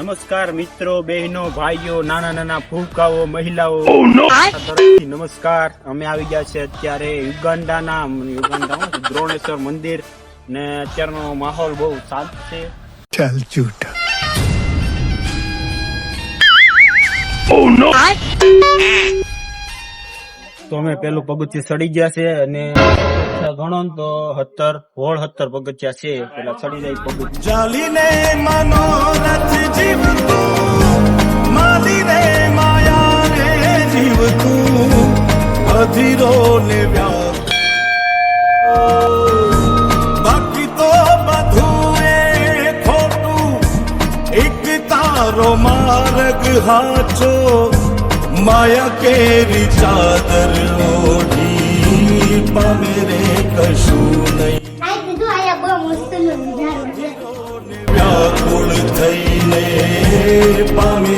નમસ્કાર મિત્રો, બહેનો, ભાઈઓ, નાના નાના ભૂલકાઓ, મહિલાઓ તરફથી નમસ્કાર. અમે આવી ગયા છે અત્યારે યુગાન્ડા દ્રોણેશ્વર મંદિર ને અત્યારનો માહોલ બહુ શાંત છે. ચાલ જૂઠા. તો અમે પેલું પગથિયું ચડી ગયા છે અને ગણો ને તો 17 પગથિયા છે. પેલા ચડી જાય પગથિયું ચાલીને મનોરથ જીવતું, માલીને માયા રે જીવતું, અધીરો ને વ્યાપ બાકી તો બધું એ ખોટું, એક તારો માર્ગ હાચો, માયા કેરી ચાદર ઓઢી પામે રે કશું નહીં. વ્યાકુળ થઈને પામે